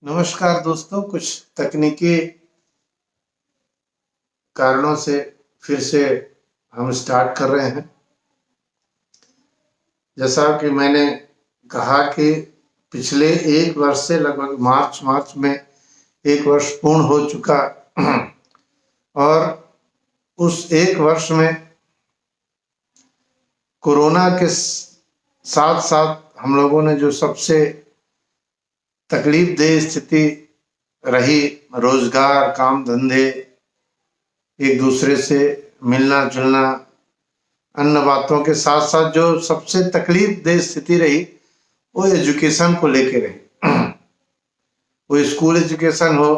नमस्कार दोस्तों, कुछ तकनीकी कारणों से फिर से हम स्टार्ट कर रहे हैं। जैसा कि मैंने कहा कि पिछले एक वर्ष से लगभग मार्च में एक वर्ष पूर्ण हो चुका और उस एक वर्ष में कोरोना के साथ साथ हम लोगों ने जो सबसे तकलीफदेह स्थिति रही, रोजगार, काम धंधे, एक दूसरे से मिलना जुलना, अन्य बातों के साथ साथ जो सबसे तकलीफदेह स्थिति रही वो एजुकेशन को लेके रही। वो स्कूल एजुकेशन हो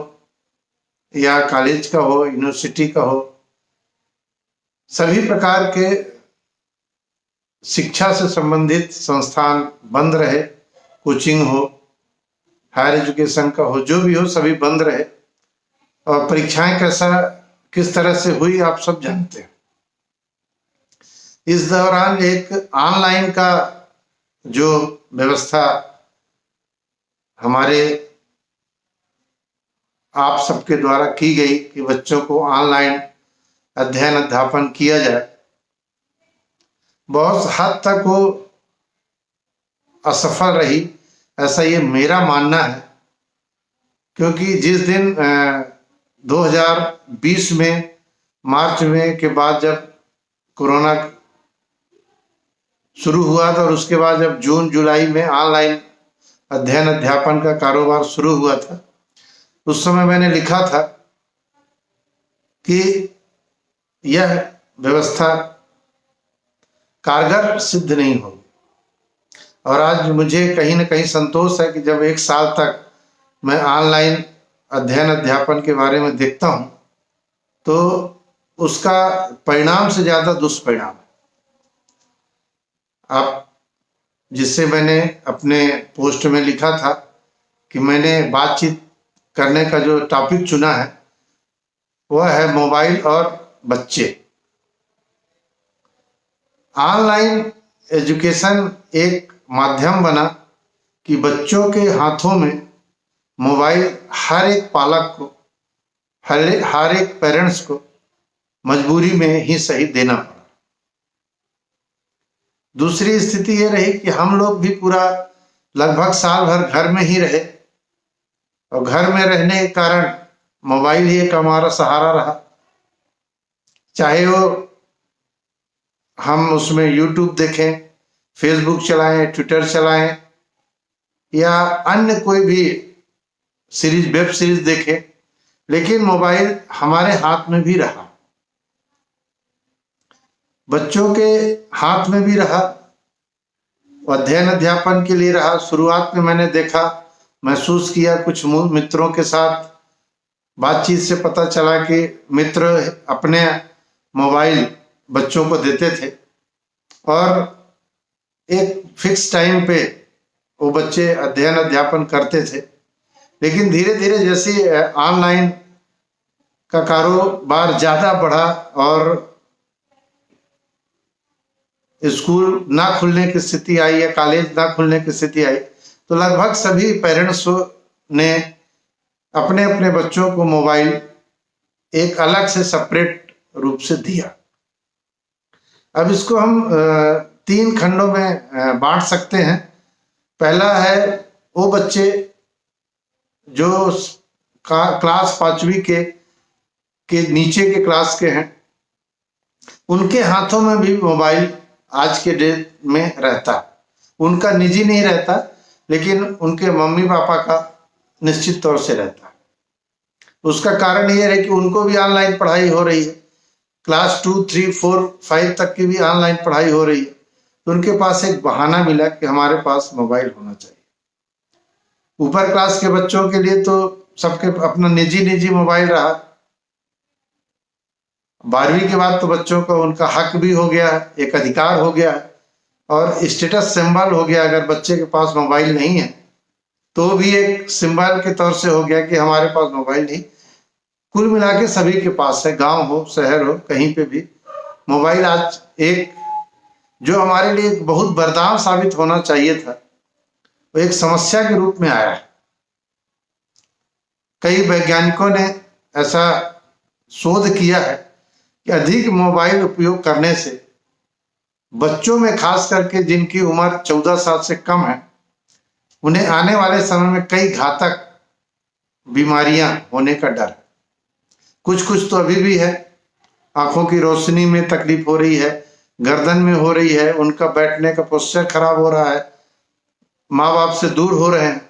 या कॉलेज का हो, यूनिवर्सिटी का हो, सभी प्रकार के शिक्षा से संबंधित संस्थान बंद रहे। कोचिंग हो, हायर एजुकेशन का हो, जो भी हो, सभी बंद रहे। और परीक्षाएं किस तरह से हुई आप सब जानते हैं। इस दौरान एक ऑनलाइन का जो व्यवस्था हमारे आप सबके द्वारा की गई कि बच्चों को ऑनलाइन अध्ययन अध्यापन किया जाए, बहुत हद तक वो असफल रही, ऐसा ये मेरा मानना है। क्योंकि जिस दिन 2020 में मार्च में के बाद जब कोरोना शुरू हुआ था और उसके बाद जब जून जुलाई में ऑनलाइन अध्ययन अध्यापन का कारोबार शुरू हुआ था, उस समय मैंने लिखा था कि यह व्यवस्था कारगर सिद्ध नहीं होगी। और आज मुझे कहीं ना कहीं संतोष है कि जब एक साल तक मैं ऑनलाइन अध्ययन अध्यापन के बारे में देखता हूं तो उसका परिणाम से ज्यादा दुष्परिणाम है। आप जिससे मैंने अपने पोस्ट में लिखा था कि मैंने बातचीत करने का जो टॉपिक चुना है वह है मोबाइल और बच्चे। ऑनलाइन एजुकेशन एक माध्यम बना कि बच्चों के हाथों में मोबाइल हर एक पालक को, हर एक पेरेंट्स को मजबूरी में ही सही देना पड़ा। दूसरी स्थिति ये रही कि हम लोग भी पूरा लगभग साल भर घर में ही रहे और घर में रहने के कारण मोबाइल ही एक हमारा सहारा रहा। चाहे वो हम उसमें यूट्यूब देखें, फेसबुक चलाएं, ट्विटर चलाएं या अन्य कोई भी वेब सीरीज देखें, लेकिन मोबाइल हमारे हाथ में भी रहा, बच्चों के हाथ में भी रहा, अध्ययन अध्यापन के लिए रहा। शुरुआत में मैंने देखा, महसूस किया, कुछ मित्रों के साथ बातचीत से पता चला कि मित्र अपने मोबाइल बच्चों को देते थे और एक फिक्स टाइम पे वो बच्चे अध्ययन अध्यापन करते थे। लेकिन धीरे धीरे जैसे ऑनलाइन का कारोबार ज्यादा बढ़ा और स्कूल ना खुलने की स्थिति आई या कॉलेज ना खुलने की स्थिति आई, तो लगभग सभी पेरेंट्स ने अपने अपने बच्चों को मोबाइल एक अलग से सेपरेट रूप से दिया। अब इसको हम 3 खंडों में बांट सकते हैं। पहला है वो बच्चे जो क्लास 5वीं के नीचे के क्लास के हैं, उनके हाथों में भी मोबाइल आज के डेट में रहता। उनका निजी नहीं रहता, लेकिन उनके मम्मी पापा का निश्चित तौर से रहता। उसका कारण यह है कि उनको भी ऑनलाइन पढ़ाई हो रही है, क्लास 2, 3, 4, 5 तक की भी ऑनलाइन पढ़ाई हो रही है, तो उनके पास एक बहाना मिला कि हमारे पास मोबाइल होना चाहिए। ऊपर क्लास के बच्चों के लिए तो सबके अपना निजी मोबाइल रहा। 12वीं के बाद तो बच्चों को उनका हक भी हो गया है, एक अधिकार हो गया है और स्टेटस सिंबल हो गया। अगर बच्चे के पास मोबाइल नहीं है तो भी एक सिंबल के तौर से हो गया कि हमारे पास मोबाइल नहीं। कुल मिला के सभी के पास है, गांव हो, शहर हो, कहीं पे भी मोबाइल आज एक जो हमारे लिए बहुत वरदान साबित होना चाहिए था, वो एक समस्या के रूप में आया है। कई वैज्ञानिकों ने ऐसा शोध किया है कि अधिक मोबाइल उपयोग करने से बच्चों में, खास करके जिनकी उम्र 14 साल से कम है, उन्हें आने वाले समय में कई घातक बीमारियां होने का डर है। कुछ कुछ तो अभी भी है, आंखों की रोशनी में तकलीफ हो रही है, गर्दन में हो रही है, उनका बैठने का पोस्चर खराब हो रहा है, माँ बाप से दूर हो रहे हैं।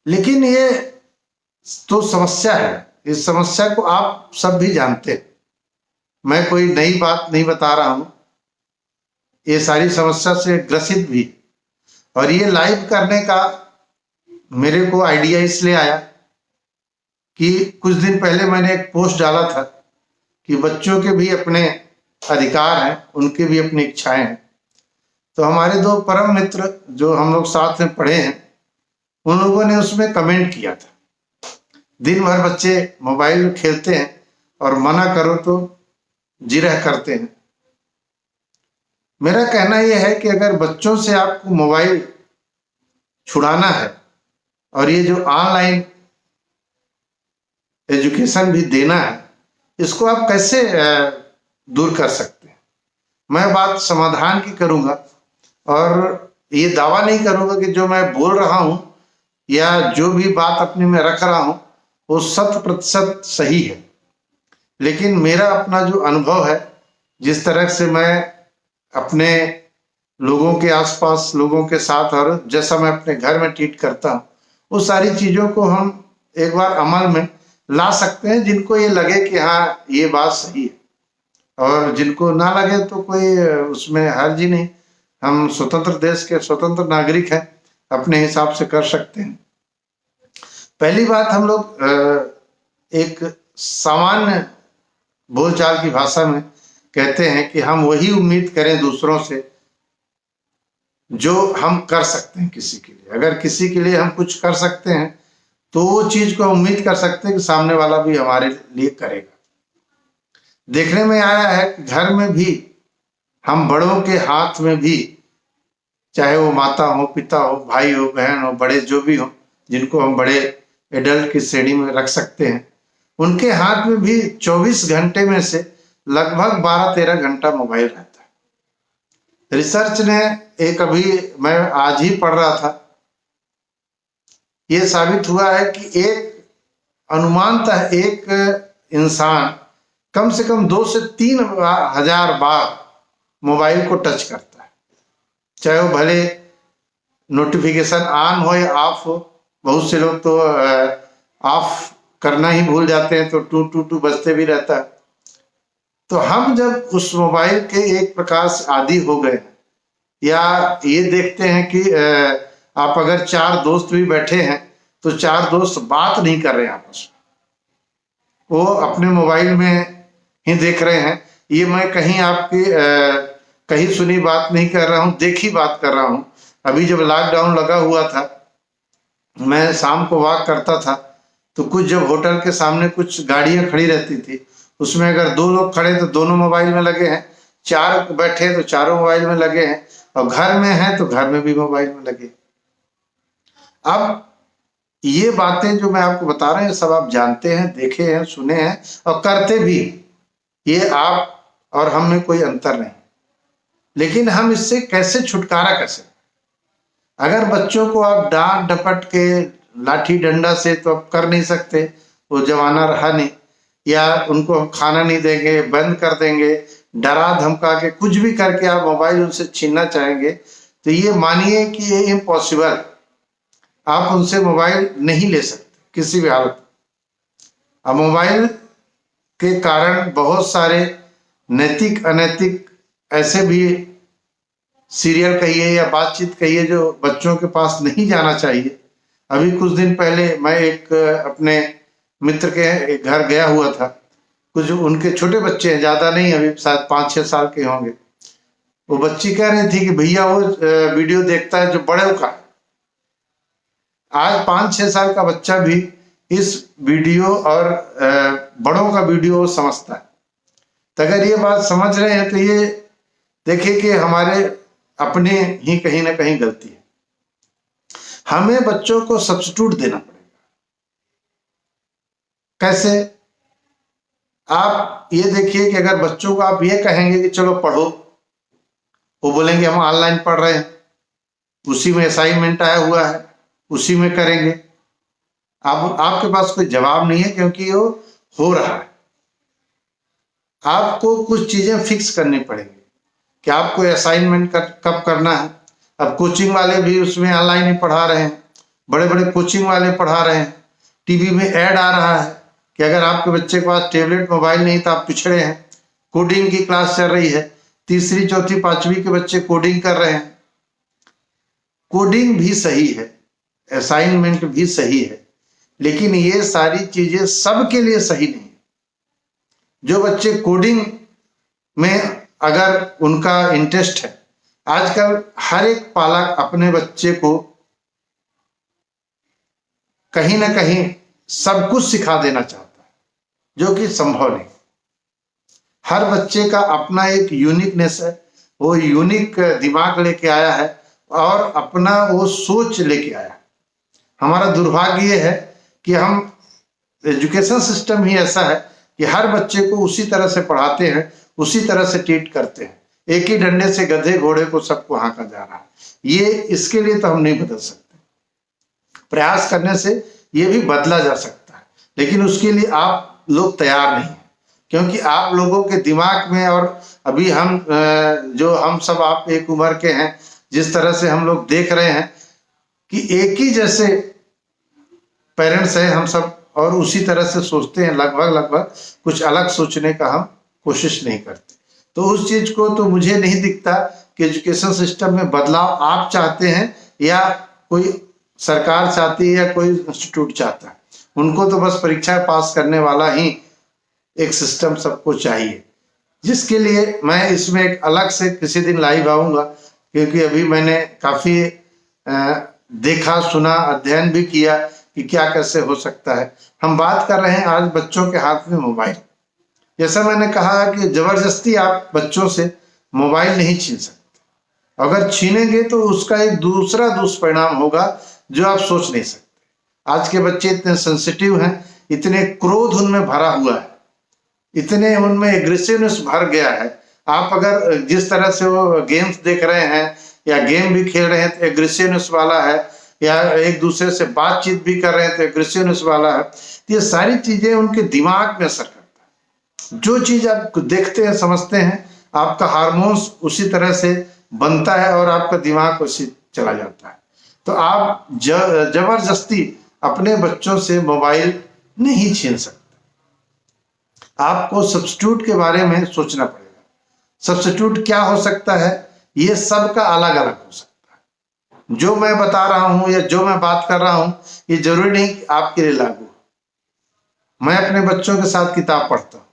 लेकिन ये तो समस्या है, इस समस्या को आप सब भी जानते हैं, मैं कोई नई बात नहीं बता रहा हूं, ये सारी समस्या से ग्रसित भी। और ये लाइव करने का मेरे को आइडिया इसलिए आया कि कुछ दिन पहले मैंने एक पोस्ट डाला था कि बच्चों के भी अपने अधिकार हैं, उनकी भी अपनी इच्छाएं हैं। तो हमारे दो परम मित्र जो हम लोग साथ में पढ़े हैं, उन लोगों ने उसमें कमेंट किया था, दिन भर बच्चे मोबाइल खेलते हैं और मना करो तो जिरह करते हैं। मेरा कहना यह है कि अगर बच्चों से आपको मोबाइल छुड़ाना है और ये जो ऑनलाइन एजुकेशन भी देना है, इसको आप कैसे दूर कर सकते हैं। मैं बात समाधान की करूंगा और ये दावा नहीं करूंगा कि जो मैं बोल रहा हूं या जो भी बात अपने में रख रहा हूं वो 100% सही है। लेकिन मेरा अपना जो अनुभव है, जिस तरह से मैं अपने लोगों के आसपास, लोगों के साथ, और जैसा मैं अपने घर में ट्रीट करता हूँ, वो सारी चीज़ों को हम एक बार अमल में ला सकते हैं, जिनको ये लगे कि हाँ ये बात सही है, और जिनको ना लगे तो कोई उसमें हर्ज ही नहीं। हम स्वतंत्र देश के स्वतंत्र नागरिक हैं, अपने हिसाब से कर सकते हैं। पहली बात, हम लोग एक सामान्य बोलचाल की भाषा में कहते हैं कि हम वही उम्मीद करें दूसरों से जो हम कर सकते हैं किसी के लिए। अगर किसी के लिए हम कुछ कर सकते हैं तो वो चीज को उम्मीद कर सकते हैं कि सामने वाला भी हमारे लिए करेगा। देखने में आया है कि घर में भी हम बड़ों के हाथ में भी, चाहे वो माता हो, पिता हो, भाई हो, बहन हो, बड़े जो भी हो, जिनको हम बड़े एडल्ट की श्रेणी में रख सकते हैं, उनके हाथ में भी 24 घंटे में से लगभग 12-13 घंटा मोबाइल रहता है। रिसर्च ने एक, अभी मैं आज ही पढ़ रहा था, ये साबित हुआ है कि एक अनुमानतः एक इंसान कम से कम 2 से 3 हजार बार मोबाइल को टच करता है, चाहे वो भले नोटिफिकेशन ऑन हो या ऑफ हो। बहुत से लोग तो ऑफ करना ही भूल जाते हैं, तो टू टू टू बजते भी रहता है। तो हम जब उस मोबाइल के एक प्रकार से आदी हो गए, या ये देखते हैं कि आप अगर 4 दोस्त भी बैठे हैं तो 4 दोस्त बात नहीं कर रहे हैं आपस में, वो अपने मोबाइल में ही देख रहे हैं। ये मैं कहीं आपकी कहीं सुनी बात नहीं कर रहा हूँ, देखी बात कर रहा हूँ। अभी जब लॉकडाउन लगा हुआ था, मैं शाम को वॉक करता था, तो कुछ जब होटल के सामने कुछ गाड़ियां खड़ी रहती थी, उसमें अगर 2 लोग खड़े तो दोनों मोबाइल में लगे हैं, 4 बैठे तो चारों मोबाइल में लगे हैं, और घर में हैं तो घर में भी मोबाइल में लगे। अब ये बातें जो मैं आपको बता रहा हूँ, सब आप जानते हैं, देखे हैं, सुने हैं और करते भी। ये आप और हम में कोई अंतर नहीं। लेकिन हम इससे कैसे छुटकारा कर सकते? अगर बच्चों को आप डांट डपट के, लाठी डंडा से तो आप कर नहीं सकते, वो जमाना रहा नहीं। या उनको हम खाना नहीं देंगे, बंद कर देंगे, डरा धमका के कुछ भी करके आप मोबाइल उनसे छीनना चाहेंगे, तो ये मानिए कि ये इम्पॉसिबल। आप उनसे मोबाइल नहीं ले सकते किसी भी हालत। अब मोबाइल के कारण बहुत सारे नैतिक अनैतिक ऐसे भी सीरियल कहिए या बातचीत कहिए जो बच्चों के पास नहीं जाना चाहिए। अभी कुछ दिन पहले मैं एक अपने मित्र के घर गया हुआ था, कुछ उनके छोटे बच्चे हैं, ज्यादा नहीं, अभी शायद 5-6 साल के होंगे। वो बच्ची कह रही थी कि भैया वो वीडियो देखता है जो बड़ों का। आज 5-6 साल का बच्चा भी इस वीडियो और बड़ों का वीडियो समझता है। तो अगर ये बात समझ रहे हैं तो ये देखिए कि हमारे अपने ही कहीं ना कहीं गलती है। हमें बच्चों को सब्स्टिट्यूट देना पड़ेगा। कैसे? आप ये देखिए कि अगर बच्चों को आप ये कहेंगे कि चलो पढ़ो, वो बोलेंगे हम ऑनलाइन पढ़ रहे हैं, उसी में असाइनमेंट आया हुआ है, उसी में करेंगे। आपके पास कोई जवाब नहीं है, क्योंकि वो हो रहा है। आपको कुछ चीजें फिक्स करनी पड़ेंगी कि आपको असाइनमेंट कब करना है। अब कोचिंग वाले भी उसमें ऑनलाइन ही पढ़ा रहे हैं, बड़े बड़े कोचिंग वाले पढ़ा रहे हैं। टीवी में ऐड आ रहा है कि अगर आपके बच्चे के पास टैबलेट मोबाइल नहीं तो आप पिछड़े हैं। कोडिंग की क्लास चल रही है, तीसरी चौथी पांचवी के बच्चे कोडिंग कर रहे हैं। कोडिंग भी सही है, असाइनमेंट भी सही है, लेकिन ये सारी चीजें सबके लिए सही नहीं है। जो बच्चे कोडिंग में अगर उनका इंटरेस्ट है, आजकल हर एक पालक अपने बच्चे को कहीं ना कहीं सब कुछ सिखा देना चाहता है, जो कि संभव नहीं। हर बच्चे का अपना एक यूनिकनेस है, वो यूनिक दिमाग लेके आया है और अपना वो सोच लेके आया। हमारा दुर्भाग्य ये है कि हम एजुकेशन सिस्टम ही ऐसा है कि हर बच्चे को उसी तरह से पढ़ाते हैं, उसी तरह से ट्रीट करते हैं। एक ही डंडे से गधे घोड़े को सबको हाँका जा रहा है। ये इसके लिए तो हम नहीं बदल सकते। प्रयास करने से ये भी बदला जा सकता है, लेकिन उसके लिए आप लोग तैयार नहीं है, क्योंकि आप लोगों के दिमाग में और अभी हम सब आप एक उम्र के हैं, जिस तरह से हम लोग देख रहे हैं कि एक ही जैसे पेरेंट्स हैं हम सब, और उसी तरह से सोचते हैं। लगभग कुछ अलग सोचने का हम कोशिश नहीं करते। तो उस चीज को तो मुझे नहीं दिखता कि एजुकेशन सिस्टम में बदलाव आप चाहते हैं या कोई सरकार चाहती है या कोई इंस्टीट्यूट चाहता है। उनको तो बस परीक्षा पास करने वाला ही एक सिस्टम सबको चाहिए, जिसके लिए मैं इसमें एक अलग से किसी दिन लाइव आऊंगा, क्योंकि अभी मैंने काफी देखा, सुना, अध्ययन भी किया कि क्या कैसे हो सकता है। हम बात कर रहे हैं आज बच्चों के हाथ में मोबाइल। जैसा मैंने कहा कि जबरदस्ती आप बच्चों से मोबाइल नहीं छीन सकते। अगर छीनेंगे तो उसका एक दूसरा दुष्परिणाम होगा जो आप सोच नहीं सकते। आज के बच्चे इतने सेंसिटिव हैं, इतने क्रोध उनमें भरा हुआ है, इतने उनमें एग्रेसिवनेस भर गया है। आप अगर जिस तरह से वो गेम्स देख रहे हैं या गेम भी खेल रहे हैं तो एग्रेसिवनेस वाला है, या एक दूसरे से बातचीत भी कर रहे हैं तो एग्रेसिवनेस वाला है। तो ये सारी चीजें उनके दिमाग में असर करता है। जो चीज आप देखते हैं, समझते हैं, आपका हार्मोन्स उसी तरह से बनता है और आपका दिमाग उसी चला जाता है। तो आप जबरदस्ती अपने बच्चों से मोबाइल नहीं छीन सकते। आपको सब्स्टिट्यूट के बारे में सोचना पड़ेगा। सब्स्टिट्यूट क्या हो सकता है, ये सबका अलग अलग हो सकता है। जो मैं बता रहा हूं या जो मैं बात कर रहा हूं, ये जरूरी नहीं कि आपके लिए लागू हो। मैं अपने बच्चों के साथ किताब पढ़ता हूं,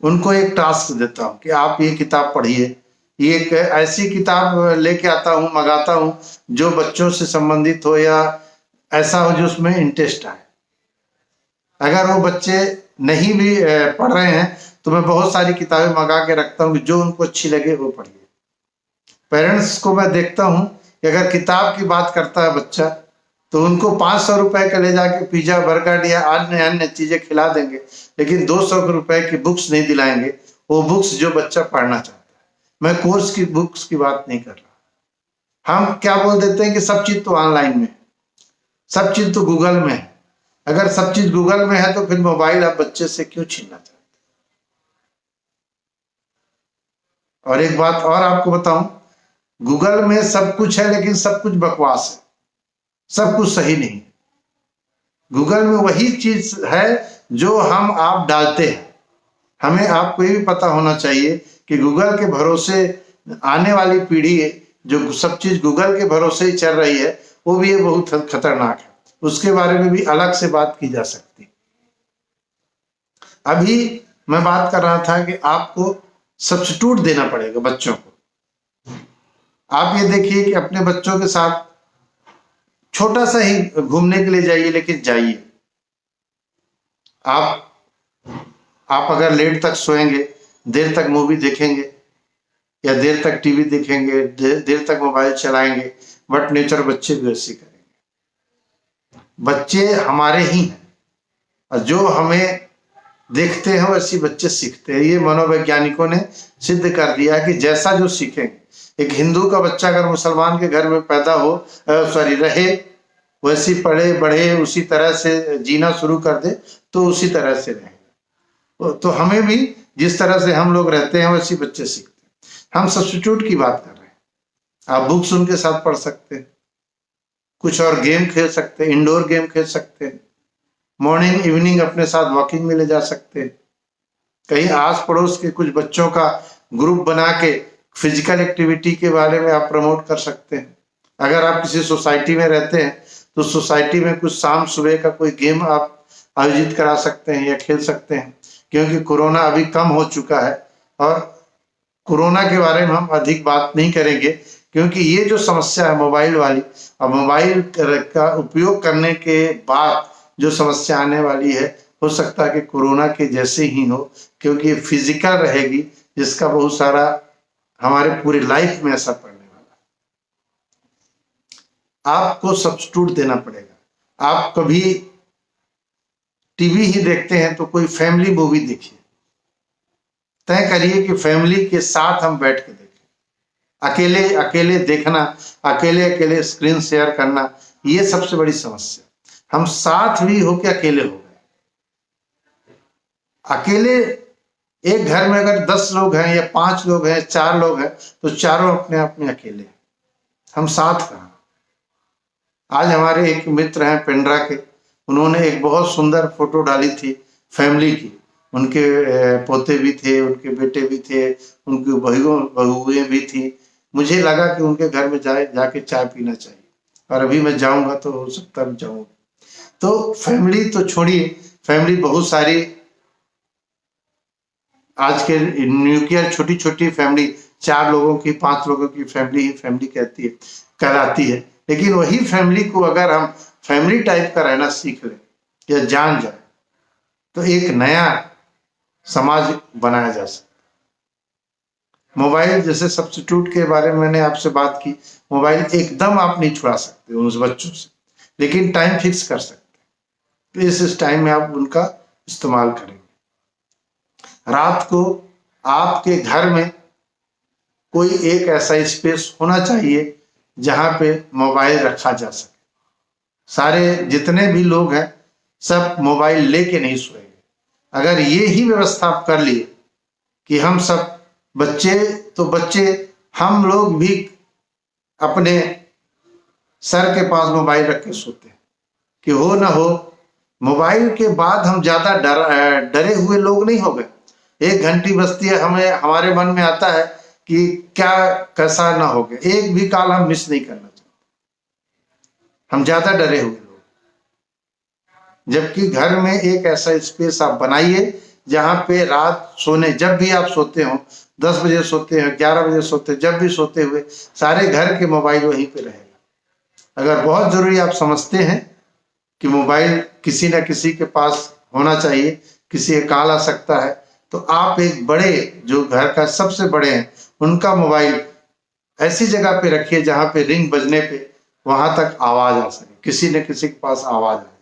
उनको एक टास्क देता हूं कि आप ये किताब पढ़िए। ये एक ऐसी किताब लेके आता हूं, मंगाता हूं जो बच्चों से संबंधित हो या ऐसा हो जो उसमें इंटरेस्ट आए। अगर वो बच्चे नहीं भी पढ़ रहे हैं तो मैं बहुत सारी किताबें मंगा के रखता हूँ कि जो उनको अच्छी लगे वो पढ़िए। पेरेंट्स को मैं देखता हूँ कि अगर किताब की बात करता है बच्चा तो उनको 500 रुपए का ले जाके पिज्जा, बर्गर या अन्य अन्य चीजें खिला देंगे, लेकिन 200 रुपए की बुक्स नहीं दिलाएंगे। वो बुक्स जो बच्चा पढ़ना चाहता है। मैं कोर्स की बुक्स की बात नहीं कर रहा। हम क्या बोल देते हैं कि सब चीज तो ऑनलाइन में, सब चीज तो गूगल में है। अगर सब चीज गूगल में है तो फिर मोबाइल आप बच्चे से क्यों छीनना चाहते? और एक बात और आपको बताऊं, गूगल में सब कुछ है लेकिन सब कुछ बकवास है, सब कुछ सही नहीं। गूगल में वही चीज है जो हम आप डालते हैं। हमें आपको ये भी पता होना चाहिए कि गूगल के भरोसे आने वाली पीढ़ी जो सब चीज गूगल के भरोसे ही चल रही है, वो भी ये बहुत खतरनाक है। उसके बारे में भी अलग से बात की जा सकती। अभी मैं बात कर रहा था कि आपको सब्स्टिट्यूट देना पड़ेगा बच्चों को। आप ये देखिए कि अपने बच्चों के साथ छोटा सा ही घूमने के लिए जाइए, लेकिन जाइए। आप अगर लेट तक सोएंगे, देर तक मूवी देखेंगे या देर तक टीवी देखेंगे, देर तक मोबाइल चलाएंगे, बट नेचर बच्चे भी वैसे करेंगे। बच्चे हमारे ही हैं और जो हमें देखते हैं वैसी बच्चे सीखते हैं। ये मनोवैज्ञानिकों ने सिद्ध कर दिया कि जैसा जो सीखेंगे, एक हिंदू का बच्चा अगर मुसलमान के घर में पैदा हो रहे, वैसी पढ़े बढ़े, उसी तरह से जीना शुरू कर दे तो उसी तरह से रहेगा। तो हमें भी जिस तरह से हम लोग रहते हैं वैसी बच्चे सीखते हैं। हम सब्स्टिट्यूट की बात कर रहे हैं। आप बुक्स उनके साथ पढ़ सकते हैं, कुछ और गेम खेल सकते हैं, इंडोर गेम खेल सकते हैं, मॉर्निंग इवनिंग अपने साथ वॉकिंग में ले जा सकते हैं। कहीं आस पड़ोस के कुछ बच्चों का ग्रुप बना के फिजिकल एक्टिविटी के बारे में आप प्रमोट कर सकते हैं। अगर आप किसी सोसाइटी में रहते हैं तो सोसाइटी में कुछ शाम सुबह का कोई गेम आप आयोजित करा सकते हैं या खेल सकते हैं, क्योंकि कोरोना अभी कम हो चुका है। और कोरोना के बारे में हम अधिक बात नहीं करेंगे, क्योंकि ये जो समस्या है मोबाइल वाली, और मोबाइल का उपयोग करने के बाद जो समस्या आने वाली है, हो सकता है कि कोरोना के जैसे ही हो, क्योंकि ये फिजिकल रहेगी, जिसका बहुत सारा हमारे पूरी लाइफ में असर पड़ने वाला है। आपको सब्स्टिट्यूट देना पड़ेगा। आप कभी टीवी ही देखते हैं तो कोई फैमिली मूवी देखिए, तय करिए कि फैमिली के साथ हम बैठ के देखें। अकेले अकेले देखना, अकेले अकेले स्क्रीन शेयर करना, ये सबसे बड़ी समस्या। हम साथ भी होके अकेले हो गए। अकेले एक घर में अगर 10 लोग हैं या 5 लोग हैं, 4 लोग हैं, तो चारों अपने आप में अकेले हैं। हम साथ कहाँ। आज हमारे एक मित्र हैं पेंड्रा के, उन्होंने एक बहुत सुंदर फोटो डाली थी फैमिली की। उनके पोते भी थे, उनके बेटे भी थे, उनकी बहुएं भी थी। मुझे लगा कि उनके घर में जाके चाय पीना चाहिए, और अभी मैं जाऊंगा तो हो सकता है जाऊंगा। तो फैमिली तो छोड़िए, फैमिली बहुत सारी आज के न्यूक्लियर छोटी छोटी फैमिली, 4 लोगों की 5 लोगों की फैमिली ही फैमिली कहलाती है। लेकिन वही फैमिली को अगर हम फैमिली टाइप का रहना सीख लें या जान जाए, तो एक नया समाज बनाया जा सकता। मोबाइल जैसे सब्स्टिट्यूट के बारे में मैंने आपसे बात की। मोबाइल एकदम आप नहीं छुड़ा सकते उस बच्चों से, लेकिन टाइम फिक्स कर सकते। तो इस टाइम में आप उनका इस्तेमाल करेंगे। रात को आपके घर में कोई एक ऐसा स्पेस होना चाहिए जहां पे मोबाइल रखा जा सके। सारे जितने भी लोग हैं सब मोबाइल लेके नहीं सोएंगे। अगर ये ही व्यवस्था आप कर लिए कि हम सब बच्चे हम लोग भी अपने सर के पास मोबाइल रख के सोते हैं, कि हो ना हो मोबाइल के बाद हम ज्यादा डरे हुए लोग नहीं हो गए। एक घंटी बजती है, हमें हमारे मन में आता है कि क्या कैसा ना हो गया, एक भी कॉल हम मिस नहीं करना चाहते। हम ज्यादा डरे हुए लोग। जबकि घर में एक ऐसा स्पेस आप बनाइए जहां पे रात सोने, जब भी आप सोते हो, 10 बजे सोते हैं, 11 बजे सोते हैं, जब भी सोते हुए सारे घर के मोबाइल वहीं पे रहेगा। अगर बहुत जरूरी आप समझते हैं कि मोबाइल किसी न किसी के पास होना चाहिए, किसी का कॉल आ सकता है, तो आप एक बड़े जो घर का सबसे बड़े हैं उनका मोबाइल ऐसी जगह पे रखिए जहां पे रिंग बजने पे वहां तक आवाज आ सके, किसी न किसी के पास आवाज आए।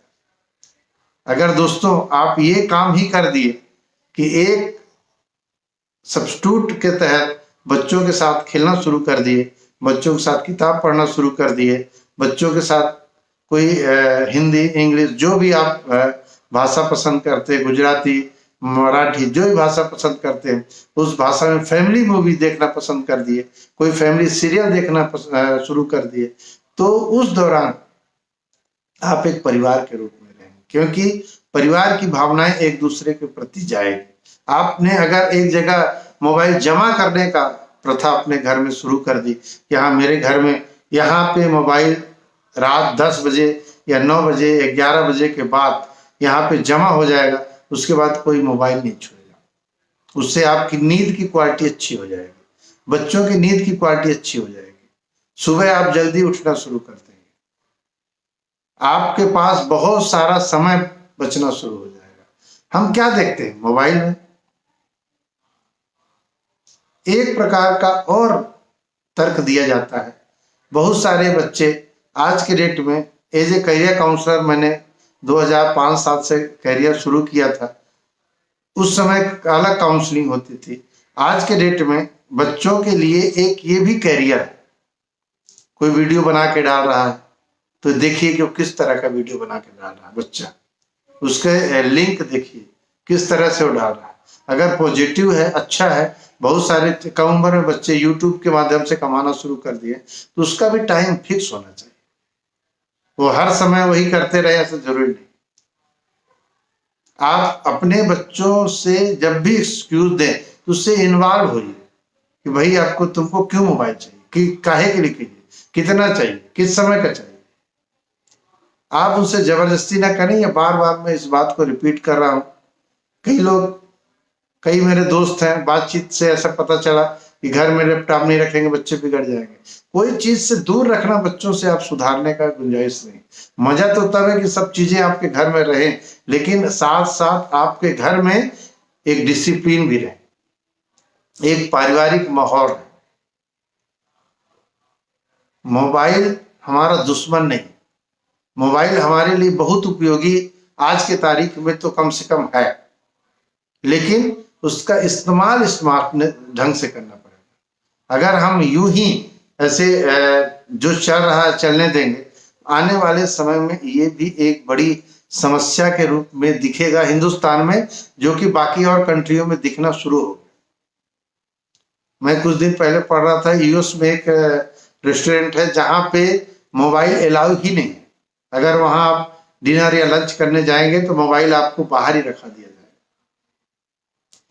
अगर दोस्तों आप ये काम ही कर दिए कि एक सब्स्टिट्यूट के तहत बच्चों के साथ खेलना शुरू कर दिए, बच्चों के साथ किताब पढ़ना शुरू कर दिए, बच्चों के साथ कोई हिंदी इंग्लिश जो भी आप भाषा पसंद करते हैं, गुजराती मराठी जो भी भाषा पसंद करते हैं, उस भाषा में फैमिली मूवी देखना पसंद कर दिए, कोई फैमिली सीरियल देखना शुरू कर दिए, तो उस दौरान आप एक परिवार के रूप में रहेंगे, क्योंकि परिवार की भावनाएं एक दूसरे के प्रति जाएगी। आपने अगर एक जगह मोबाइल जमा करने का प्रथा अपने घर में शुरू कर दी कि हाँ मेरे घर में यहाँ पे मोबाइल रात 10 बजे या 9 बजे 11 बजे के बाद यहाँ पे जमा हो जाएगा, उसके बाद कोई मोबाइल नहीं छुएगा। उससे आपकी नींद की क्वालिटी अच्छी हो जाएगी, बच्चों की नींद की क्वालिटी अच्छी हो जाएगी, सुबह आप जल्दी उठना शुरू कर देंगे, आपके पास बहुत सारा समय बचना शुरू हो जाएगा। हम क्या देखते हैं मोबाइल में, एक प्रकार का और तर्क दिया जाता है। बहुत सारे बच्चे आज के डेट में एज ए करियर काउंसलर मैंने 2005-7 से कैरियर शुरू किया था, उस समय अलग काउंसलिंग होती थी। आज के डेट में बच्चों के लिए एक ये भी कैरियर है। कोई वीडियो बना के डाल रहा है तो देखिए कि वो किस तरह का वीडियो बना के डाल रहा है बच्चा, उसके लिंक देखिए किस तरह से वो डाल रहा है। अगर पॉजिटिव है, अच्छा है, बहुत सारे कम उम्र में बच्चे यूट्यूब के माध्यम से कमाना शुरू कर दिए, तो उसका भी टाइम फिक्स होना चाहिए। वो हर समय वही करते रहे ऐसा जरूरी नहीं। आप अपने बच्चों से जब भी एक्सक्यूज दें तो उससे इन्वॉल्व होइए कि भाई आपको तुमको क्यों मोबाइल चाहिए, कि काहे के लिए कीजिए, कितना चाहिए, किस समय का चाहिए। आप उनसे जबरदस्ती ना करें। या बार बार मैं इस बात को रिपीट कर रहा हूं। कई मेरे दोस्त हैं, बातचीत से ऐसा पता चला कि घर में लैपटॉप नहीं रखेंगे बच्चे बिगड़ जाएंगे। कोई चीज से दूर रखना बच्चों से आप सुधारने का गुंजाइश नहीं। मजा तो तब है कि सब चीजें आपके घर में रहे, लेकिन साथ साथ आपके घर में एक डिसिप्लिन भी रहे, एक पारिवारिक माहौल है। मोबाइल हमारा दुश्मन नहीं, मोबाइल हमारे लिए बहुत उपयोगी आज के तारीख में तो कम से कम है, लेकिन उसका इस्तेमाल स्मार्ट ढंग से करना पड़ेगा। अगर हम यूं ही ऐसे जो चल रहा है चलने देंगे, आने वाले समय में ये भी एक बड़ी समस्या के रूप में दिखेगा हिंदुस्तान में, जो कि बाकी और कंट्रियों में दिखना शुरू हो गया। मैं कुछ दिन पहले पढ़ रहा था, यूएस में एक रेस्टोरेंट है जहां पे मोबाइल अलाउ ही नहीं है। अगर वहां आप डिनर या लंच करने जाएंगे तो मोबाइल आपको बाहर ही रखा दिया जाएगा।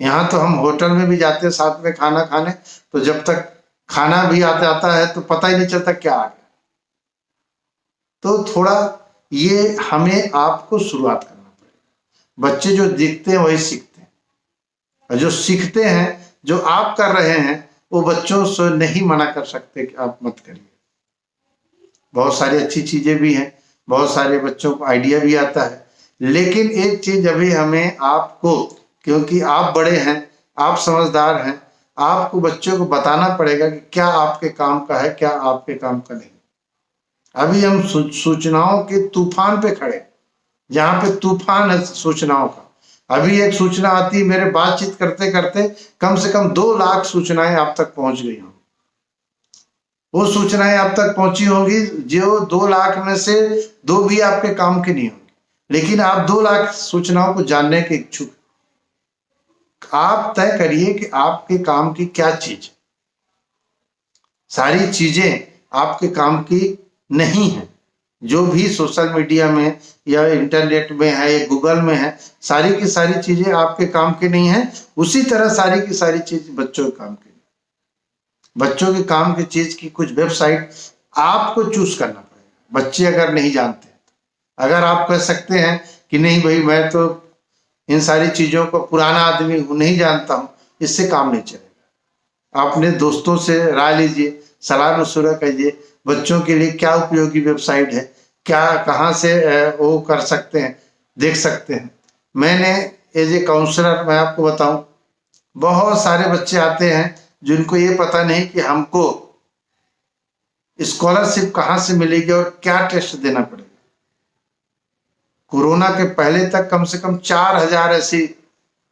यहाँ तो हम होटल में भी जाते हैं साथ में खाना खाने, तो जब तक खाना भी आता है तो पता ही नहीं चलता क्या आ गया। तो थोड़ा ये हमें आपको शुरुआत करना पड़ेगा। बच्चे जो दिखते हैं वही सीखते हैं, और जो सीखते हैं जो आप कर रहे हैं वो बच्चों से नहीं मना कर सकते कि आप मत करिए। बहुत सारी अच्छी चीजें भी हैं, बहुत सारे बच्चों को आइडिया भी आता है, लेकिन एक चीज अभी हमें आपको, क्योंकि आप बड़े हैं, आप समझदार हैं, आपको बच्चों को बताना पड़ेगा कि क्या आपके काम का है, क्या आपके काम का नहीं। अभी हम सूचनाओं के तूफान पे खड़े, जहां पे तूफान है सूचनाओं का। अभी एक सूचना आती, मेरे बातचीत करते करते कम से कम 2 लाख सूचनाएं आप तक पहुंच गई होंगी। वो सूचनाएं आप तक पहुंची होंगी जो 2 लाख में से 2 भी आपके काम की नहीं होंगी, लेकिन आप 2 लाख सूचनाओं को जानने के इच्छुक। आप तय करिए कि आपके काम की क्या चीज। सारी चीजें आपके काम की नहीं है। जो भी सोशल मीडिया में या इंटरनेट में है या गूगल में है, सारी की सारी चीजें आपके काम की नहीं है। उसी तरह सारी की सारी चीज बच्चों के काम की। बच्चों के काम की चीज की कुछ वेबसाइट आपको चूज करना पड़ेगा, बच्चे अगर नहीं जानते। अगर आप कह सकते हैं कि नहीं भाई मैं तो इन सारी चीजों को पुराना आदमी हूं, नहीं जानता हूं, इससे काम नहीं चलेगा। अपने दोस्तों से राय लीजिए, सलाह मशुरा कीजिए, बच्चों के लिए क्या उपयोगी वेबसाइट है, क्या कहाँ से वो कर सकते हैं, देख सकते हैं। मैंने एज ए काउंसलर मैं आपको बताऊं, बहुत सारे बच्चे आते हैं जिनको ये पता नहीं कि हमको स्कॉलरशिप कहाँ से मिलेगी और क्या टेस्ट देना पड़ेगा। कोरोना के पहले तक कम से कम 4000 ऐसी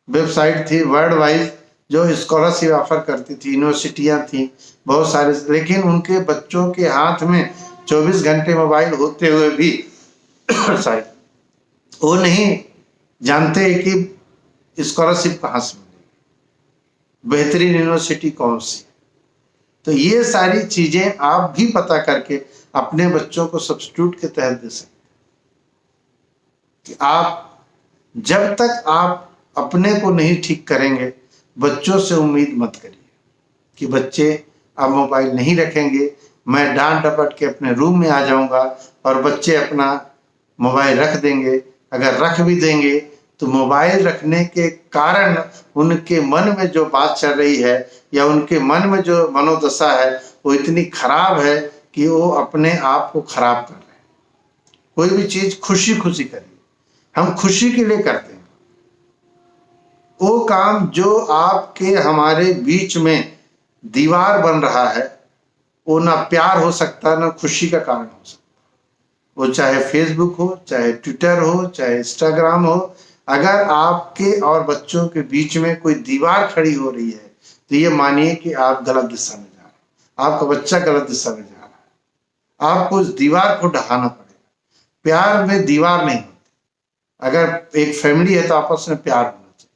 वेबसाइट थी वर्ल्ड वाइड जो स्कॉलरशिप ऑफर करती थी, यूनिवर्सिटियां थी बहुत सारे, लेकिन उनके बच्चों के हाथ में 24 घंटे मोबाइल होते हुए भी शायद वो नहीं जानते कि स्कॉलरशिप कहाँ से मिलेगी, बेहतरीन यूनिवर्सिटी कौन सी। तो ये सारी चीजें आप भी पता करके अपने बच्चों को सब्स्टिट्यूट के तहत दे सकते हैं। कि आप जब तक आप अपने को नहीं ठीक करेंगे, बच्चों से उम्मीद मत करिए कि बच्चे अब मोबाइल नहीं रखेंगे, मैं डांट डपट के अपने रूम में आ जाऊंगा और बच्चे अपना मोबाइल रख देंगे। अगर रख भी देंगे तो मोबाइल रखने के कारण उनके मन में जो बात चल रही है या उनके मन में जो मनोदशा है वो इतनी खराब है कि वो अपने आप को खराब कर रहे हैं। कोई भी चीज खुशी खुशी करिए, हम खुशी के लिए करते हैं। वो काम जो आपके हमारे बीच में दीवार बन रहा है, वो ना प्यार हो सकता ना खुशी का कारण हो सकता। वो चाहे फेसबुक हो, चाहे ट्विटर हो, चाहे इंस्टाग्राम हो, अगर आपके और बच्चों के बीच में कोई दीवार खड़ी हो रही है तो ये मानिए कि आप गलत दिशा में जा रहे हैं, आपका बच्चा गलत दिशा में जा रहा है। आपको उस दीवार को ढहाना पड़ेगा। प्यार में दीवार नहीं होती। अगर एक फैमिली है तो आपस में प्यार होना चाहिए,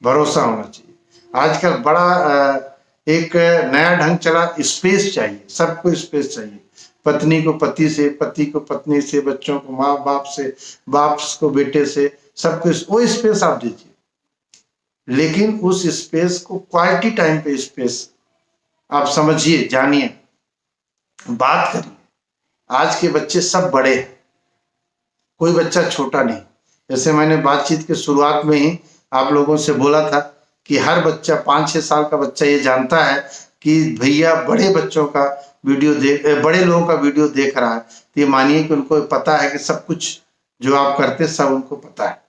भरोसा होना चाहिए। आजकल बड़ा एक नया ढंग चला, स्पेस चाहिए, सबको स्पेस चाहिए। पत्नी को पति से, पति को पत्नी से, बच्चों को माँ बाप से, बाप को बेटे से, सबको वो स्पेस आप दीजिए, लेकिन उस स्पेस को क्वालिटी टाइम पे स्पेस आप समझिए, जानिए, बात करिए। आज के बच्चे सब बड़े हैं, कोई बच्चा छोटा नहीं। जैसे मैंने बातचीत के शुरुआत में ही आप लोगों से बोला था कि हर बच्चा 5-6 साल का बच्चा ये जानता है कि भैया बड़े बच्चों का वीडियो बड़े लोगों का वीडियो देख रहा है, तो ये मानिए कि उनको पता है कि सब कुछ जो आप करते सब उनको पता है।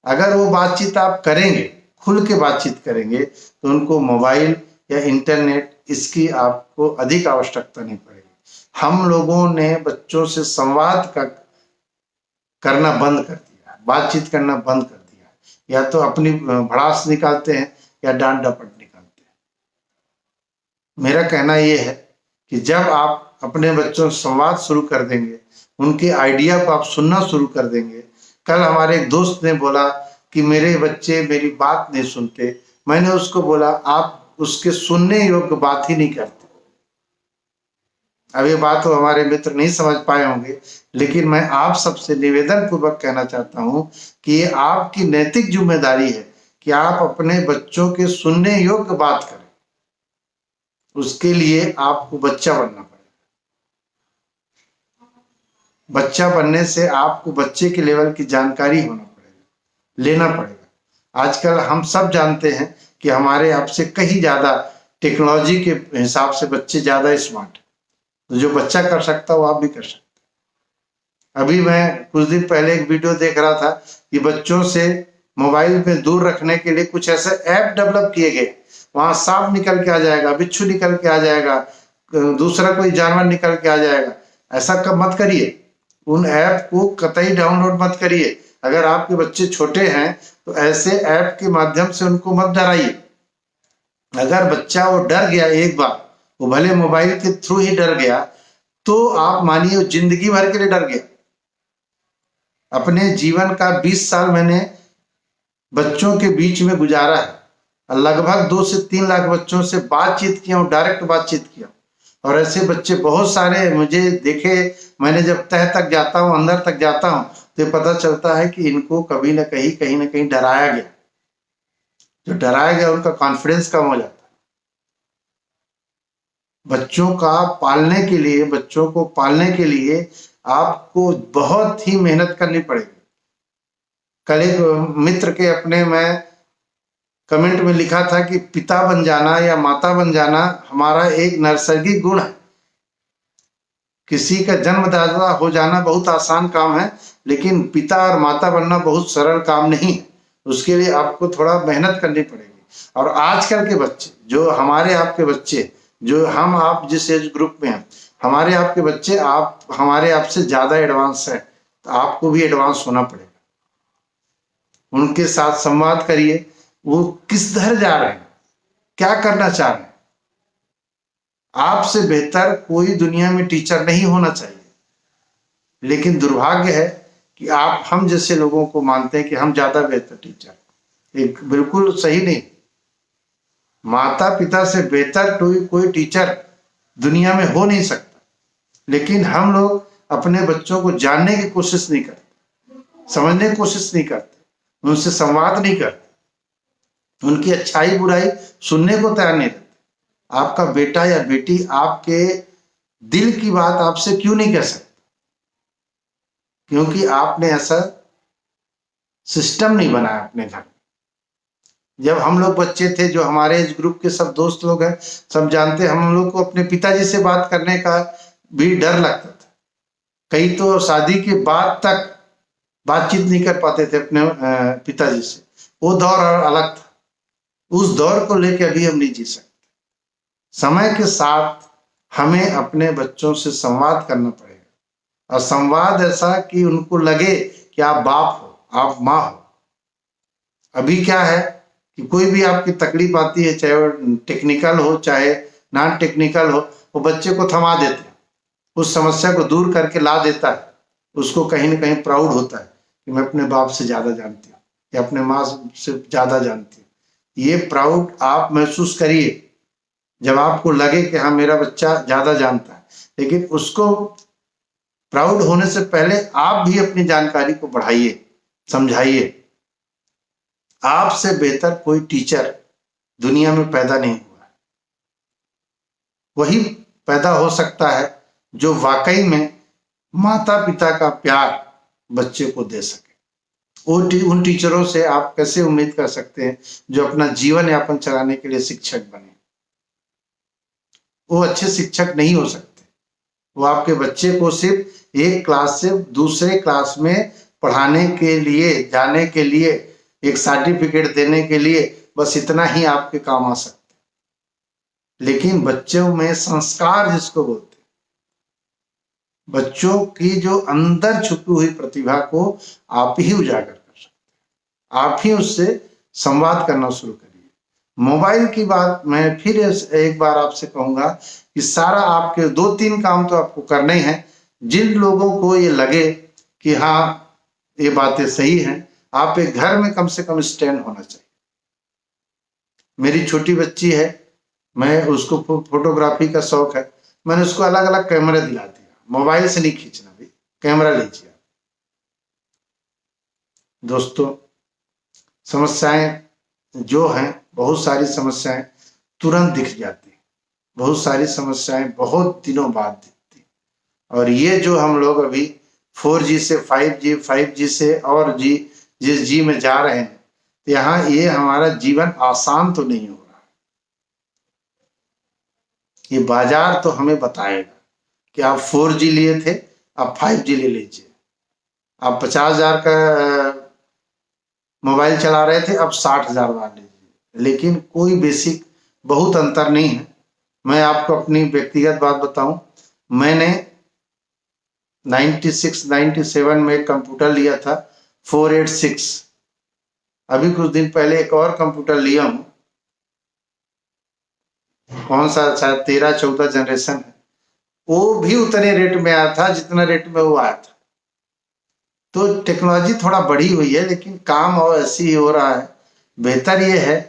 अगर वो बातचीत आप करेंगे, खुल के बातचीत करेंगे, तो उनको मोबाइल या इंटरनेट इसकी आपको अधिक आवश्यकता नहीं पड़ेगी। हम लोगों ने बच्चों से संवाद करना बंद कर दिया, बातचीत करना बंद कर दिया। या तो अपनी भड़ास निकालते हैं या डांट डपट निकालते हैं। मेरा कहना यह है कि जब आप अपने बच्चों से संवाद शुरू कर देंगे, उनके आइडिया को आप सुनना शुरू कर देंगे। कल हमारे एक दोस्त ने बोला कि मेरे बच्चे मेरी बात नहीं सुनते। मैंने उसको बोला आप उसके सुनने योग्य बात ही नहीं करते। अब ये बात तो हमारे मित्र नहीं समझ पाए होंगे, लेकिन मैं आप सबसे निवेदन पूर्वक कहना चाहता हूं कि ये आपकी नैतिक जिम्मेदारी है कि आप अपने बच्चों के सुनने योग्य बात करें। उसके लिए आपको बच्चा बनना पड़ेगा। बच्चा बनने से आपको बच्चे के लेवल की जानकारी होना पड़ेगा, लेना पड़ेगा। आजकल हम सब जानते हैं कि हमारे आपसे कहीं ज्यादा टेक्नोलॉजी के हिसाब से बच्चे ज्यादा स्मार्ट है। तो जो बच्चा कर सकता है वो आप भी कर सकते हैं। अभी मैं कुछ दिन पहले एक वीडियो देख रहा था कि बच्चों से मोबाइल में दूर रखने के लिए कुछ ऐसे ऐप डेवलप किए गए। वहां सांप निकल के आ जाएगा, बिच्छू निकल के आ जाएगा, दूसरा कोई जानवर निकल के आ जाएगा। ऐसा कब मत करिए। उन ऐप को कतई डाउनलोड मत करिए। अगर आपके बच्चे छोटे हैं तो ऐसे ऐप के माध्यम से उनको मत डराइए। अगर बच्चा वो डर गया एक बार, वो भले मोबाइल के थ्रू ही डर गया, तो आप मानिए जिंदगी भर के लिए डर गया। अपने जीवन का 20 साल मैंने बच्चों के बीच में गुजारा है। लगभग 2 से 3 लाख बच्चों से बातचीत किया हूँ, डायरेक्ट बातचीत किया। और ऐसे बच्चे बहुत सारे मुझे देखे। मैंने जब तह तक जाता हूँ, अंदर तक जाता हूँ, तो पता चलता है कि इनको कभी ना कहीं डराया गया। जो डराया गया उनका कॉन्फिडेंस कम हो जाता है। बच्चों को पालने के लिए आपको बहुत ही मेहनत करनी पड़ेगी। कल एक मित्र के अपने मैं कमेंट में लिखा था कि पिता बन जाना या माता बन जाना हमारा एक नैसर्गिक गुण है। किसी का जन्मदाता हो जाना बहुत आसान काम है, लेकिन पिता और माता बनना बहुत सरल काम नहीं है। उसके लिए आपको थोड़ा मेहनत करनी पड़ेगी। और आजकल के बच्चे, जो हमारे आपके बच्चे, जो हम आप जिस एज ग्रुप में हैं, हमारे आपके बच्चे आप हमारे आपसे ज्यादा एडवांस है, तो आपको भी एडवांस होना पड़ेगा। उनके साथ संवाद करिए, वो किस दर जा रहे हैं, क्या करना चाह रहे हैं। आपसे बेहतर कोई दुनिया में टीचर नहीं होना चाहिए, लेकिन दुर्भाग्य है कि आप हम जैसे लोगों को मानते हैं कि हम ज्यादा बेहतर टीचर। एक बिल्कुल सही नहीं। माता पिता से बेहतर कोई टीचर दुनिया में हो नहीं सकता, लेकिन हम लोग अपने बच्चों को जानने की कोशिश नहीं करते, समझने की कोशिश नहीं करते, उनसे संवाद नहीं करते, उनकी अच्छाई बुराई सुनने को तैयार नहीं रहते। आपका बेटा या बेटी आपके दिल की बात आपसे क्यों नहीं कह सकता? क्योंकि आपने ऐसा सिस्टम नहीं बनाया अपने घर में। जब हम लोग बच्चे थे, जो हमारे इस ग्रुप के सब दोस्त लोग हैं, सब जानते हैं, हम लोग को अपने पिताजी से बात करने का भी डर लगता था। कई तो शादी के बाद तक बातचीत नहीं कर पाते थे अपने पिताजी से। वो दौर अलग था। उस दौर को लेकर अभी हम नहीं जी सकते। समय के साथ हमें अपने बच्चों से संवाद करना पड़ेगा। और संवाद ऐसा कि उनको लगे कि आप बाप हो, आप माँ हो। अभी क्या है कि कोई भी आपकी तकलीफ आती है, चाहे वो टेक्निकल हो चाहे नॉन टेक्निकल हो, वो बच्चे को थमा देते हैं, उस समस्या को दूर करके ला देता है। उसको कहीं ना कहीं प्राउड होता है कि मैं अपने बाप से ज्यादा जानती हूँ या अपने माँ से ज्यादा जानती हूँ। ये प्राउड आप महसूस करिए जब आपको लगे कि हाँ मेरा बच्चा ज्यादा जानता है। लेकिन उसको प्राउड होने से पहले आप भी अपनी जानकारी को बढ़ाइए, समझाइए। आपसे बेहतर कोई टीचर दुनिया में पैदा नहीं हुआ है। वही पैदा हो सकता है जो वाकई में माता पिता का प्यार बच्चे को दे सके। उन टीचरों से आप कैसे उम्मीद कर सकते हैं जो अपना जीवन यापन चलाने के लिए शिक्षक बने? वो अच्छे शिक्षक नहीं हो सकते। वो आपके बच्चे को सिर्फ एक क्लास से दूसरे क्लास में पढ़ाने के लिए, जाने के लिए, एक सर्टिफिकेट देने के लिए, बस इतना ही आपके काम आ सकते। लेकिन बच्चों में संस्कार जिसको बोलते हैं, बच्चों की जो अंदर छुपी हुई प्रतिभा को आप ही उजागर कर सकते हैं। आप ही उससे संवाद करना शुरू करिए। मोबाइल की बात मैं फिर एक बार आपसे कहूंगा कि सारा आपके 2-3 काम तो आपको करने ही हैं। जिन लोगों को ये लगे कि हाँ ये बातें सही हैं, आप एक घर में कम से कम स्टैंड होना चाहिए। मेरी छोटी बच्ची है, मैं उसको फोटोग्राफी का शौक है, मैंने उसको अलग अलग कैमरा दिला दिया। मोबाइल से नहीं खींचना भी, कैमरा लीजिए। दोस्तों, समस्याएं जो हैं, बहुत सारी समस्याएं तुरंत दिख जाती, बहुत सारी समस्याएं बहुत दिनों बाद दिखती। और ये जो हम लोग अभी 4G से 5G, 5G से और जिस जी में जा रहे हैं, यहाँ ये हमारा जीवन आसान तो नहीं हो रहा है। ये बाजार तो हमें बताएगा कि आप 4G लिए थे, आप 5G ले लीजिए। आप 50,000 का मोबाइल चला रहे थे, अब 60,000 वाला लीजिए। लेकिन कोई बेसिक बहुत अंतर नहीं है। मैं आपको अपनी व्यक्तिगत बात बताऊं, मैंने 96-97 में कंप्यूटर लिया था 486। अभी कुछ दिन पहले एक और कंप्यूटर लिया हूं, कौन सा, शायद 13-14 जनरेशन है, वो भी उतने रेट में आया था जितना रेट में वो आया था। तो टेक्नोलॉजी थोड़ा बढ़ी हुई है, लेकिन काम और ऐसे ही हो रहा है। बेहतर ये है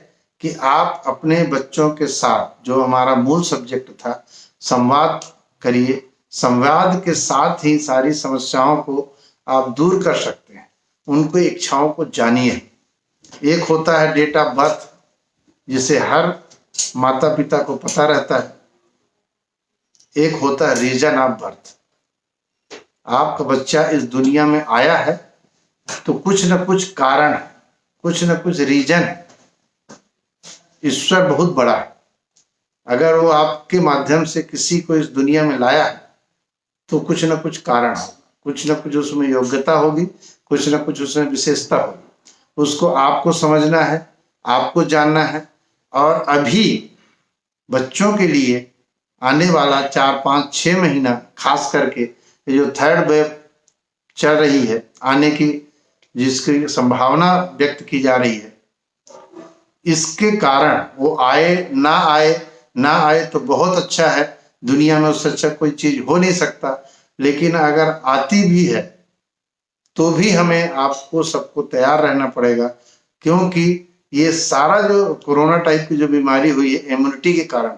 कि आप अपने बच्चों के साथ, जो हमारा मूल सब्जेक्ट था, संवाद करिए। संवाद के साथ ही सारी समस्याओं को आप दूर कर सकते हैं। उनको इच्छाओं को जानिए। एक होता है डेट ऑफ बर्थ, जिसे हर माता पिता को पता रहता है। एक होता है रीजन ऑफ बर्थ। आपका बच्चा इस दुनिया में आया है तो कुछ न कुछ कारण है, कुछ न कुछ रीजन है। ईश्वर बहुत बड़ा है। अगर वो आपके माध्यम से किसी को इस दुनिया में लाया है तो कुछ न कुछ कारण होगा, कुछ न कुछ उसमें योग्यता होगी, कुछ न कुछ उसमें विशेषता होगी। उसको आपको समझना है, आपको जानना है। और अभी बच्चों के लिए आने वाला 4-5-6 महीना, खास करके ये जो 3rd वेव चल रही है आने की, जिसकी संभावना व्यक्त की जा रही है, इसके कारण वो ना आए तो बहुत अच्छा है। दुनिया में उससे अच्छा कोई चीज हो नहीं सकता। लेकिन अगर आती भी है तो भी हमें आपको सबको तैयार रहना पड़ेगा, क्योंकि ये सारा जो कोरोना टाइप की जो बीमारी हुई है, इम्यूनिटी के कारण।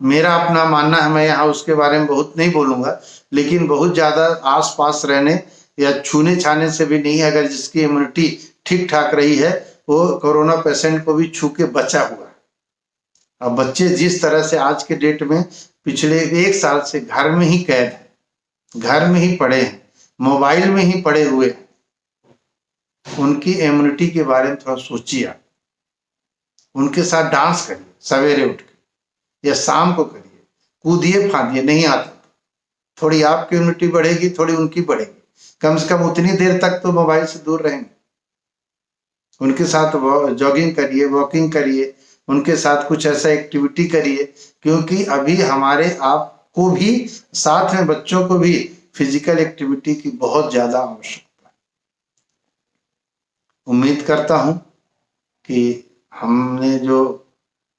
मेरा अपना मानना है, मैं यहाँ उसके बारे में बहुत नहीं बोलूंगा, लेकिन बहुत ज्यादा आस पास रहने या छूने छाने से भी नहीं, अगर जिसकी इम्यूनिटी ठीक ठाक रही है, वो कोरोना पेशेंट को भी छू के बचा हुआ है। अब बच्चे जिस तरह से आज के डेट में पिछले 1 साल से घर में ही कैद है, घर में ही पड़े हैं, मोबाइल में ही पड़े हुए हैं, उनकी इम्यूनिटी के बारे में थोड़ा सोचिए। आप उनके साथ डांस करिए, सवेरे उठ के या शाम को करिए, कूदिए फांदिए, नहीं आता तो थोड़ी आपकी इम्यूनिटी बढ़ेगी, थोड़ी उनकी बढ़ेगी। कम से कम उतनी देर तक तो मोबाइल से दूर रहेंगे। उनके साथ जॉगिंग करिए, वॉकिंग करिए, उनके साथ कुछ ऐसा एक्टिविटी करिए, क्योंकि अभी हमारे आप को भी, साथ में बच्चों को भी फिजिकल एक्टिविटी की बहुत ज्यादा आवश्यकता है। उम्मीद करता हूं कि हमने जो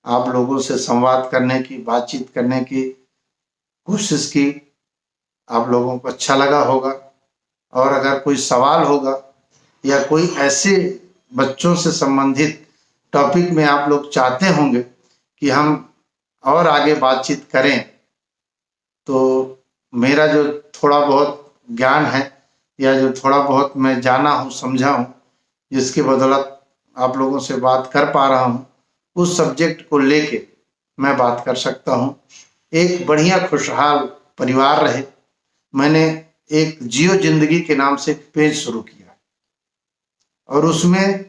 आप लोगों से संवाद करने की, बातचीत करने की कोशिश की, आप लोगों को अच्छा लगा होगा। और अगर कोई सवाल होगा या कोई ऐसे बच्चों से संबंधित टॉपिक में आप लोग चाहते होंगे कि हम और आगे बातचीत करें, तो मेरा जो थोड़ा बहुत ज्ञान है या जो थोड़ा बहुत मैं जाना हूँ, समझा हूँ, जिसकी बदौलत आप लोगों से बात कर पा रहा हूँ, उस सब्जेक्ट को लेके मैं बात कर सकता हूँ। एक बढ़िया खुशहाल परिवार रहे। मैंने एक जियो जिंदगी के नाम से एक पेज शुरू किया और उसमें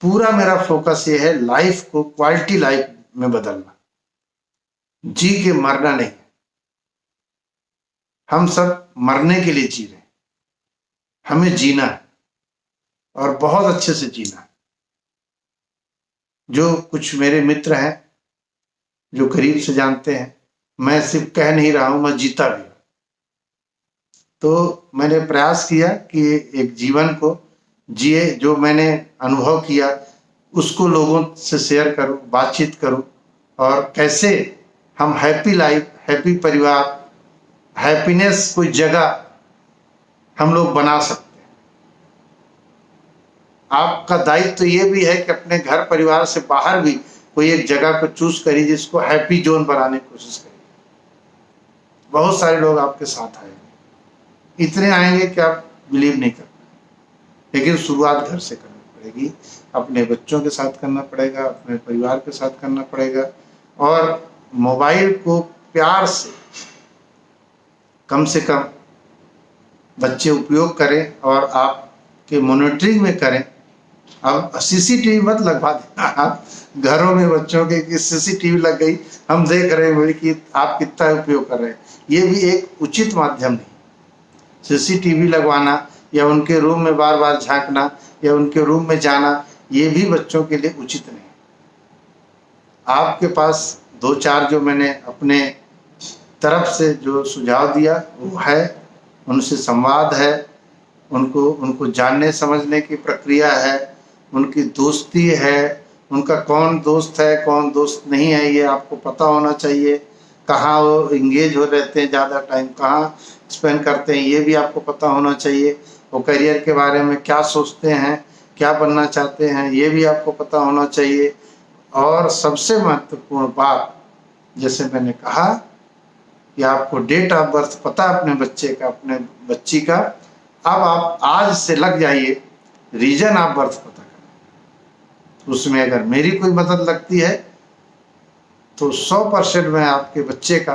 पूरा मेरा फोकस ये है लाइफ को क्वालिटी लाइफ में बदलना, जी के मरना नहीं। हम सब मरने के लिए जी रहे हैं, हमें जीना है और बहुत अच्छे से जीना है। जो कुछ मेरे मित्र हैं जो करीब से जानते हैं, मैं सिर्फ कह नहीं रहा हूं, मैं जीता भी हूं। तो मैंने प्रयास किया कि एक जीवन को जिए, जो मैंने अनुभव किया उसको लोगों से शेयर करूं, बातचीत करूं, और कैसे हम हैप्पी लाइफ, हैप्पी परिवार, हैप्पीनेस कोई जगह हम लोग बना सकते हैं। आपका दायित्व तो ये भी है कि अपने घर परिवार से बाहर भी कोई एक जगह को चूज करिए जिसको हैप्पी जोन बनाने की कोशिश करिए। बहुत सारे लोग आपके साथ आएंगे, इतने आएंगे कि आप बिलीव नहीं कर पाएंगे। लेकिन शुरुआत घर से करनी पड़ेगी, अपने बच्चों के साथ करना पड़ेगा, अपने परिवार के साथ करना पड़ेगा। और मोबाइल को प्यार से कम बच्चे उपयोग करें और आपके मॉनिटरिंग में करें। अब सीसीटीवी मत लगवा देना आप घरों में बच्चों के कि सीसीटीवी लग गई, हम देख रहे हैं कि आप कितना उपयोग कर रहे हैं। ये भी एक उचित माध्यम नहीं। सीसीटीवी लगवाना या उनके रूम में बार बार झांकना या उनके रूम में जाना, ये भी बच्चों के लिए उचित नहीं। आपके पास दो चार जो मैंने अपने तरफ से जो सुझाव दिया वो है, उनसे संवाद है, उनको जानने समझने की प्रक्रिया है, उनकी दोस्ती है, उनका कौन दोस्त है कौन दोस्त नहीं है ये आपको पता होना चाहिए। कहाँ वो इंगेज हो रहते हैं, ज़्यादा टाइम कहाँ स्पेंड करते हैं ये भी आपको पता होना चाहिए। वो करियर के बारे में क्या सोचते हैं, क्या बनना चाहते हैं, ये भी आपको पता होना चाहिए। और सबसे महत्वपूर्ण बात, जैसे मैंने कहा कि आपको डेट ऑफ बर्थ पता अपने बच्चे का, अपने बच्ची का। अब आप आज से लग जाइए रीजन ऑफ बर्थ पता करना। उसमें अगर मेरी कोई मदद लगती है तो 100% मैं आपके बच्चे का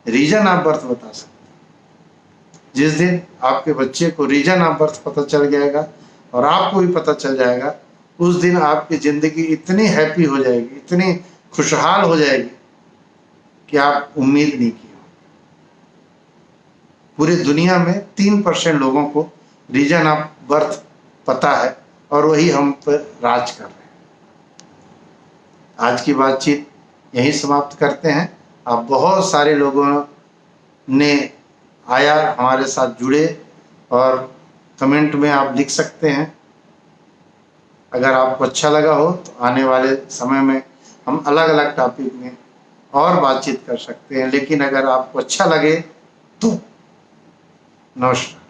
रीजन ऑफ बर्थ बता सकता हूँ। जिस दिन आपके बच्चे को रीजन ऑफ बर्थ पता चल जाएगा और आपको भी पता चल जाएगा, उस दिन आपकी जिंदगी इतनी हैप्पी हो जाएगी, इतनी खुशहाल हो जाएगी कि आप उम्मीद नहीं की। पूरी दुनिया में 3% लोगों को रीजन ऑफ बर्थ पता है और वही हम पर राज कर रहे हैं। आज की बातचीत यहीं समाप्त करते हैं। आप बहुत सारे लोगों ने आया हमारे साथ जुड़े और कमेंट में आप लिख सकते हैं। अगर आपको अच्छा लगा हो तो आने वाले समय में हम अलग अलग टॉपिक में और बातचीत कर सकते हैं। लेकिन अगर आपको अच्छा लगे तो नमस्कार।